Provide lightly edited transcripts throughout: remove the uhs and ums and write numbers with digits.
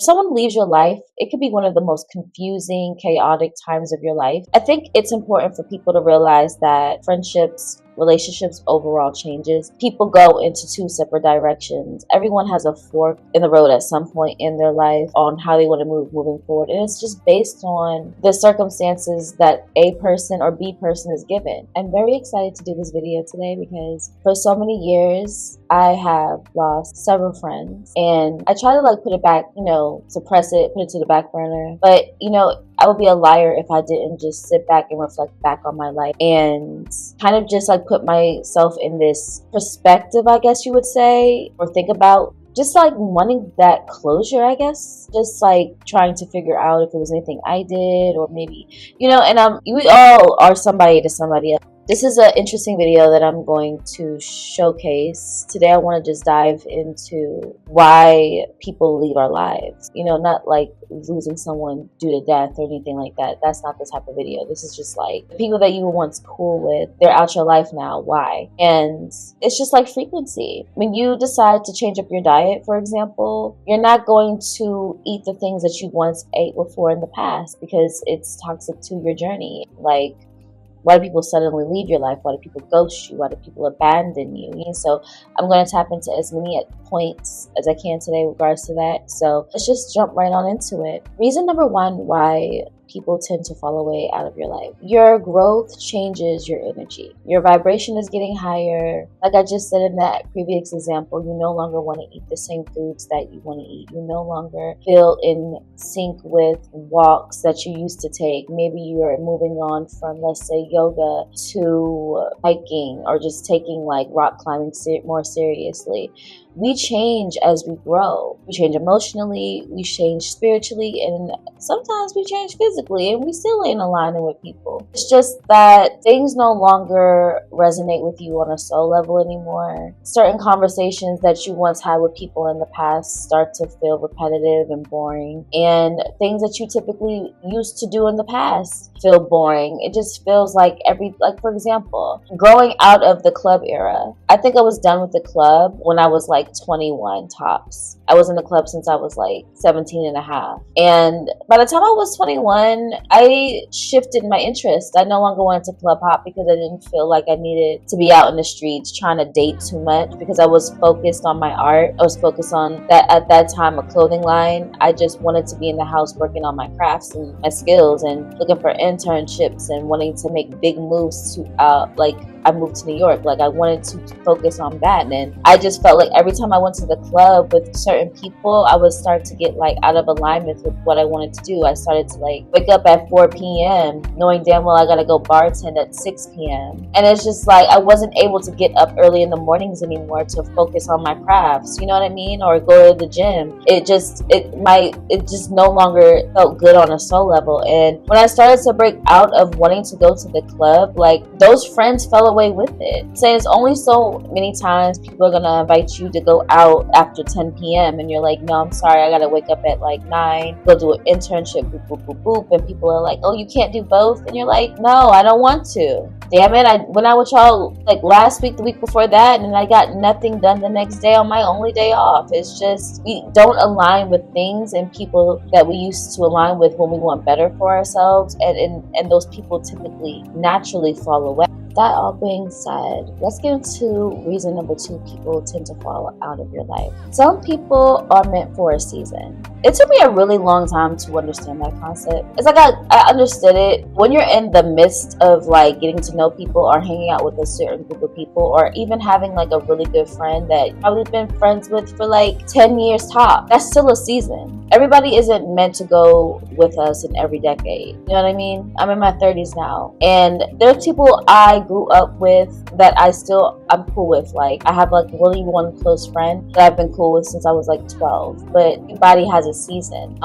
Someone leaves your life, it could be one of the most confusing, chaotic times of your life. I think it's important for people to realize that friendships, relationships overall changes. People go into two separate directions. Everyone has a fork in the road at some point in their life on how they want to move moving forward. And it's just based on the circumstances that A person or B person is given. I'm very excited to do this video today because for so many years, I have lost several friends, and I try to put it back, suppress it, put it to the back burner. But, I would be a liar if I didn't just sit back and reflect back on my life and kind of just put myself in this perspective, I guess you would say, or think about just wanting that closure, I guess. Just trying to figure out if it was anything I did, or maybe, and we all are somebody to somebody else. This is an interesting video that I'm going to showcase. Today I want to just dive into why people leave our lives. Not losing someone due to death or anything like that. That's not the type of video. This is just the people that you were once cool with, they're out your life now. Why? And it's just frequency. When you decide to change up your diet, for example, you're not going to eat the things that you once ate before in the past because it's toxic to your journey. Why do people suddenly leave your life? Why do people ghost you? Why do people abandon you? So I'm going to tap into as many points as I can today in regards to that. So let's just jump right on into it. Reason number one why people tend to fall away out of your life. Your growth changes your energy. Your vibration is getting higher. Like I just said in that previous example, you no longer want to eat the same foods that you want to eat. You no longer feel in sync with walks that you used to take. Maybe you're moving on from, let's say, yoga to hiking, or just taking rock climbing more seriously. We change as we grow. We change emotionally, we change spiritually, and sometimes we change physically, and we still ain't aligning with people. It's just that things no longer resonate with you on a soul level anymore. Certain conversations that you once had with people in the past start to feel repetitive and boring, and things that you typically used to do in the past feel boring. It just feels for example, growing out of the club era, I think I was done with the club when I was 21 tops. I was in the club since I was 17 and a half. And by the time I was 21, I shifted my interest. I no longer wanted to club hop because I didn't feel like I needed to be out in the streets trying to date too much, because I was focused on my art. I was focused on that at that time, a clothing line. I just wanted to be in the house working on my crafts and my skills and looking for internships and wanting to make big moves to I moved to New York. I wanted to focus on that. And I just felt every time I went to the club with certain people, I would start to get out of alignment with what I wanted to do. I started to wake up at 4 p.m. knowing damn well I gotta go bartend at 6 p.m. And it's just I wasn't able to get up early in the mornings anymore to focus on my crafts, you know what I mean? Or go to the gym. It just no longer felt good on a soul level. And when I started to break out of wanting to go to the club, those friends fell away with it. Saying it's only so many times people are gonna invite you to go out after 10 p.m. and you're no, I'm sorry, I gotta wake up at 9, go do an internship, boop, boop, boop, boop, and people are oh, you can't do both, and you're no, I don't want to. Damn it, I went out with y'all last week, the week before that, and I got nothing done the next day on my only day off. It's just, we don't align with things and people that we used to align with when we want better for ourselves, and those people typically naturally fall away. That all being said, let's get into reason number two people tend to fall out of your life. Some people are meant for a season. It took me a really long time to understand that concept. It's I understood it when you're in the midst of getting to know people or hanging out with a certain group of people, or even having a really good friend that you've probably been friends with for 10 years top. That's still a season. Everybody isn't meant to go with us in every decade. You know what I mean? I'm in my 30s now, and there's people I grew up with that I'm cool with. I have really one close friend that I've been cool with since I was 12. But everybody has a season.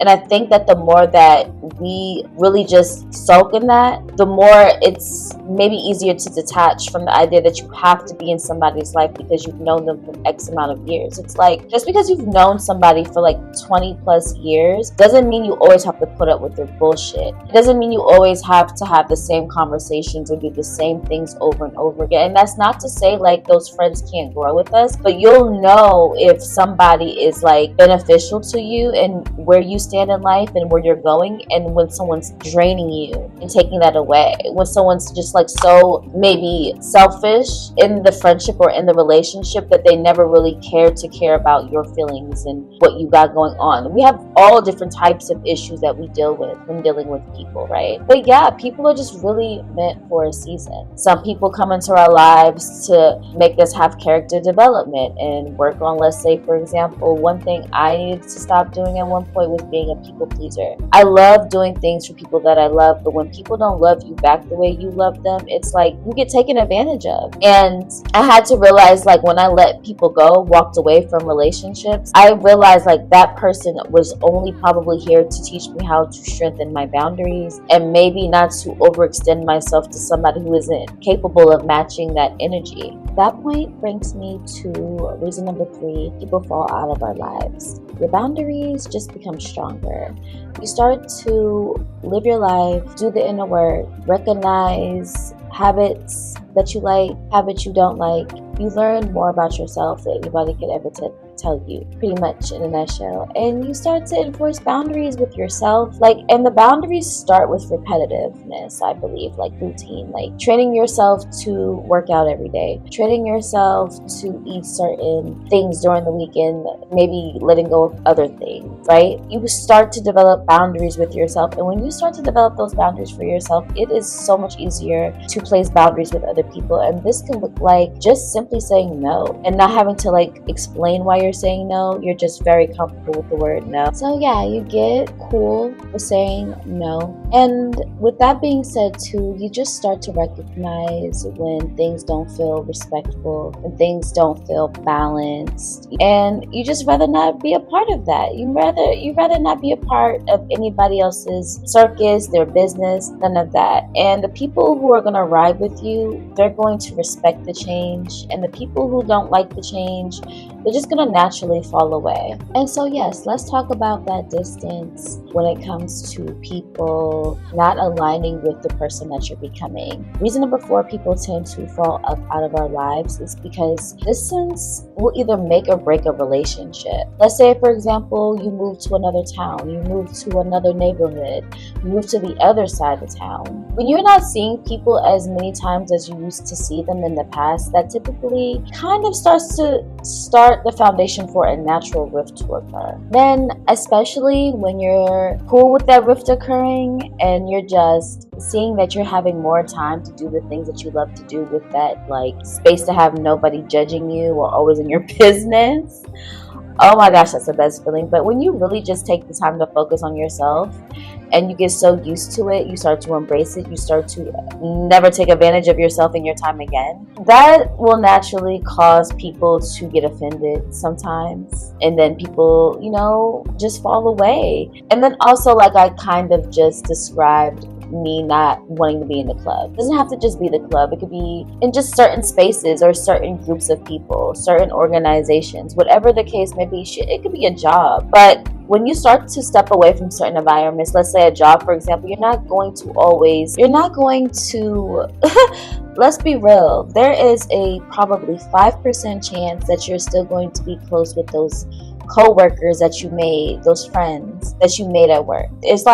And I think that the more that we really just soak in that, the more it's maybe easier to detach from the idea that you have to be in somebody's life because you've known them for X amount of years. It's like, just because you've known somebody for like 20 plus years doesn't mean you always have to put up with their bullshit. It doesn't mean you always have to have the same conversations or do the same things over and over again. And that's not to say like those friends can't grow with us, but you'll know if somebody is like beneficial to you and where you stand in life and where you're going, and when someone's draining you and taking that away, when someone's just like so maybe selfish in the friendship or in the relationship that they never really care about your feelings and what you got going on. We have all different types of issues that we deal with when dealing with people, right? But yeah, people are just really meant for a season. Some people come into our lives to make us have character development and work on, let's say for example, one thing I needed to stop doing at one point was being a people pleaser. I love doing things for people that I love, but when people don't love you back the way you love them, it's like you get taken advantage of. And I had to realize, like, when I let people go, walked away from relationships, I realized like that person was only probably here to teach me how to strengthen my boundaries and maybe not to overextend myself to somebody who isn't capable of matching that energy. That point brings me to reason number 3: people fall out of our lives. Your boundaries just become stronger. You start to live your life, do the inner work, recognize habits that you like, habits you don't like. You learn more about yourself than anybody could ever tell you, pretty much in a nutshell. And you start to enforce boundaries with yourself. And the boundaries start with repetitiveness, I believe, like routine, like training yourself to work out every day, training yourself to eat certain things during the weekend, maybe letting go of other things, right? You start to develop boundaries with yourself. And when you start to develop those boundaries for yourself, it is so much easier to place boundaries with other people. And this can look like just simply saying no and not having to explain why you're saying no. You're just very comfortable with the word no. So yeah, you get cool with saying no. And with that being said too, you just start to recognize when things don't feel respectful, when things don't feel balanced, and you just rather not be a part of that. You rather not be a part of anybody else's circus, their business, none of that. And the people who are going to ride with you, they're going to respect the change, and the people who don't like the change, they're just going to naturally fall away. And so yes, let's talk about that distance when it comes to people not aligning with the person that you're becoming. Reason number 4 people tend to fall out of our lives is because distance will either make or break a relationship. Let's say, for example, you move to another town, you move to another neighborhood, you move to the other side of town. When you're not seeing people as many times as you used to see them in the past, that typically kind of starts to start the foundation for a natural rift to occur. Then, especially when you're cool with that rift occurring and you're just seeing that you're having more time to do the things that you love to do with that space to have nobody judging you or always in your business. Oh my gosh, that's the best feeling. But when you really just take the time to focus on yourself and you get so used to it, you start to embrace it, you start to never take advantage of yourself in your time again, that will naturally cause people to get offended sometimes. And then people, just fall away. And then also, like I kind of just described, me not wanting to be in the club. It doesn't have to just be the club. It could be in just certain spaces or certain groups of people, certain organizations, whatever the case may be. It could be a job. But when you start to step away from certain environments, let's say a job, for example, you're not going to let's be real. There is a probably 5% chance that you're still going to be close with those co-workers that you made, those friends that you made at work. It's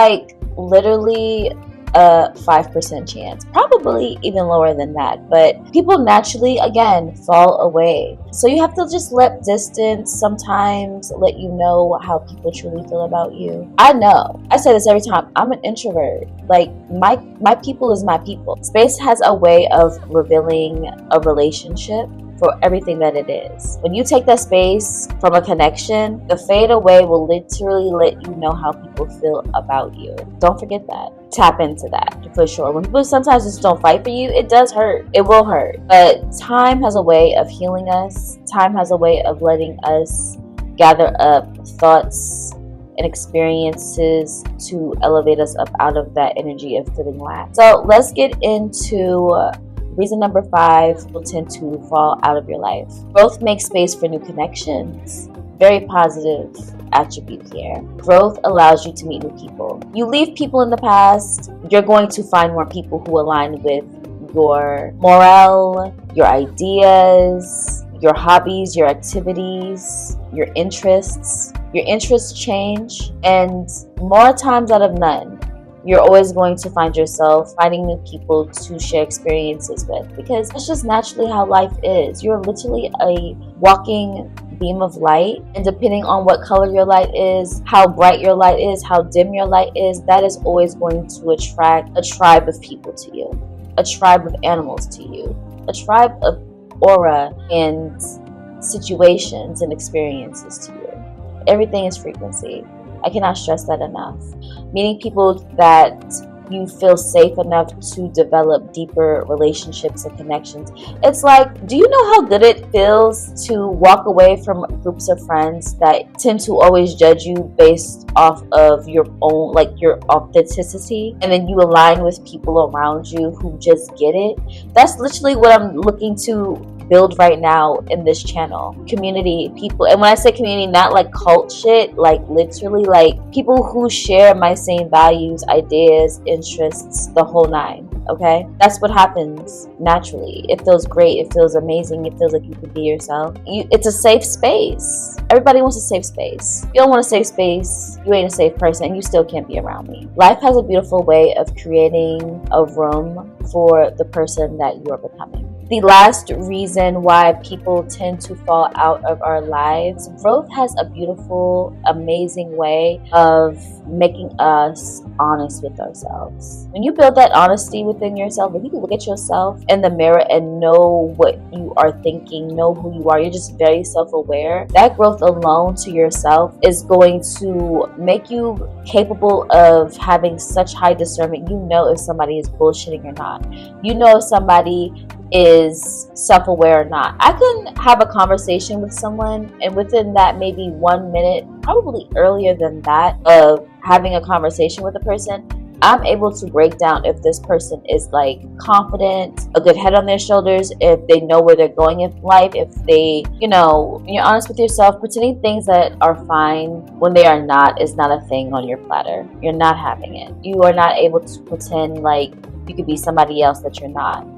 literally a 5% chance, probably even lower than that, but people naturally again fall away. So you have to just let distance sometimes let you know how people truly feel about you. I know, I say this every time, I'm an introvert. My people is my people. Space has a way of revealing a relationship for everything that it is. When you take that space from a connection, the fade away will literally let you know how people feel about you. Don't forget that. Tap into that for sure. When people sometimes just don't fight for you, it does hurt. It will hurt. But time has a way of healing us. Time has a way of letting us gather up thoughts and experiences to elevate us up out of that energy of feeling lack. So let's get into reason number 5 will tend to fall out of your life. Growth makes space for new connections. Very positive attribute here. Growth allows you to meet new people. You leave people in the past, you're going to find more people who align with your morale, your ideas, your hobbies, your activities, your interests. Your interests change, and more times out of none, you're always going to find yourself finding new people to share experiences with, because that's just naturally how life is. You're literally a walking beam of light, and depending on what color your light is, how bright your light is, how dim your light is, that is always going to attract a tribe of people to you, a tribe of animals to you, a tribe of aura and situations and experiences to you. Everything is frequency. I cannot stress that enough. Meeting people that you feel safe enough to develop deeper relationships and connections. It's like, do you know how good it feels to walk away from groups of friends that tend to always judge you based off of your own, like your authenticity, and then you align with people around you who just get it? That's literally what I'm looking to build right now in this channel. Community, people, and when I say community, not like cult shit, like literally like people who share my same values, ideas, interests, the whole nine. Okay, that's what happens naturally. It feels great, it feels amazing, it feels like you can be yourself. It's a safe space. Everybody wants a safe space. If you don't want a safe space, you ain't a safe person, and you still can't be around me. Life has a beautiful way of creating a room for the person that you are becoming. The last reason why people tend to fall out of our lives, growth has a beautiful, amazing way of making us honest with ourselves. When you build that honesty within yourself, when you can look at yourself in the mirror and know what you are thinking, know who you are, you're just very self-aware. That growth alone to yourself is going to make you capable of having such high discernment. You know if somebody is bullshitting or not. You know if somebody is self-aware or not. I can have a conversation with someone, and within that maybe 1 minute, probably earlier than that, of having a conversation with a person, I'm able to break down if this person is like confident, a good head on their shoulders, if they know where they're going in life, if they, you know, when you're honest with yourself. Pretending things that are fine when they are not is not a thing on your platter. You're not having it. You are not able to pretend like you could be somebody else that you're not.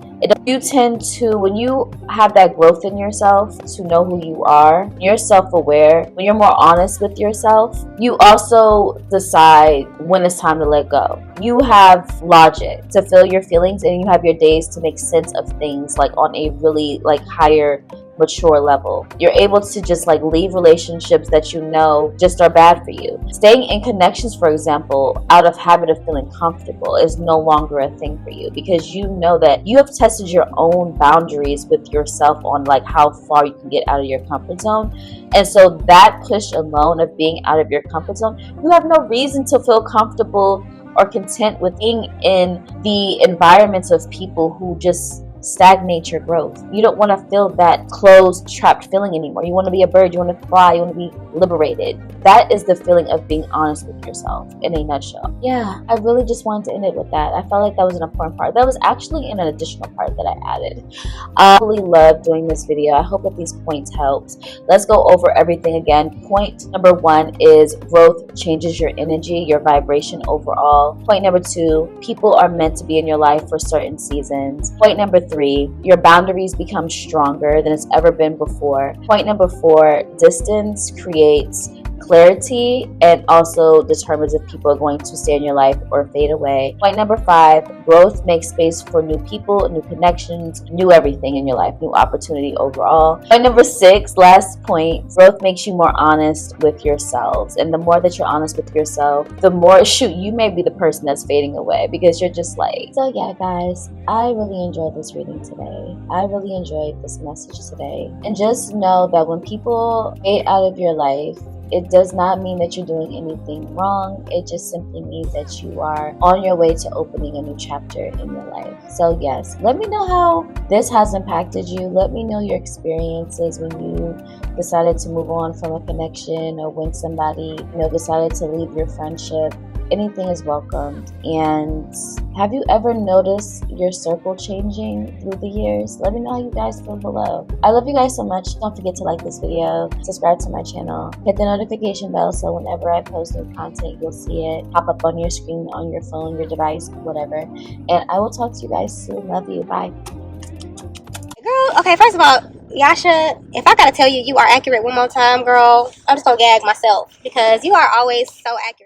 You tend to, when you have that growth in yourself to know who you are, you're self-aware, when you're more honest with yourself, you also decide when it's time to let go. You have logic to feel your feelings, and you have your days to make sense of things, like on a really like higher mature level. You're able to just like leave relationships that you know just are bad for you. Staying in connections, for example, out of habit of feeling comfortable is no longer a thing for you, because you know that you have tested your own boundaries with yourself on like how far you can get out of your comfort zone. And so that push alone of being out of your comfort zone, you have no reason to feel comfortable or content with being in the environments of people who just stagnate your growth. You don't want to feel that closed, trapped feeling anymore. You want to be a bird, you want to fly, you want to be liberated. That is the feeling of being honest with yourself in a nutshell. Yeah, I really just wanted to end it with that. I felt like that was an important part. That was actually an additional part that I added. I really love doing this video. I hope that these points helped. Let's go over everything again. Point number 1 is growth changes your energy, your vibration overall. Point number 2, people are meant to be in your life for certain seasons. Point number 3, your boundaries become stronger than it's ever been before. Point number 4, distance creates clarity and also determines if people are going to stay in your life or fade away. Point number 5, growth makes space for new people, new connections, new everything in your life, new opportunity overall. Point number 6, last point, growth makes you more honest with yourselves. And the more that you're honest with yourself, the more, you may be the person that's fading away, because you're just like, so yeah guys, I really enjoyed this reading today. I really enjoyed this message today. And just know that when people fade out of your life, It does not mean that you're doing anything wrong. It just simply means that you are on your way to opening a new chapter in your life. So yes, let me know how this has impacted you. Let me know your experiences when you decided to move on from a connection, or when somebody, decided to leave your friendship. Anything is welcomed. And have you ever noticed your circle changing through the years? Let me know how you guys feel below. I love you guys so much. Don't forget to like this video, subscribe to my channel, hit the notification bell so whenever I post new content, you'll see it pop up on your screen, on your phone, your device, whatever. And I will talk to you guys soon. Love you. Bye. Girl, okay, first of all, Yasha, if I gotta tell you you are accurate one more time, girl, I'm just gonna gag myself because you are always so accurate.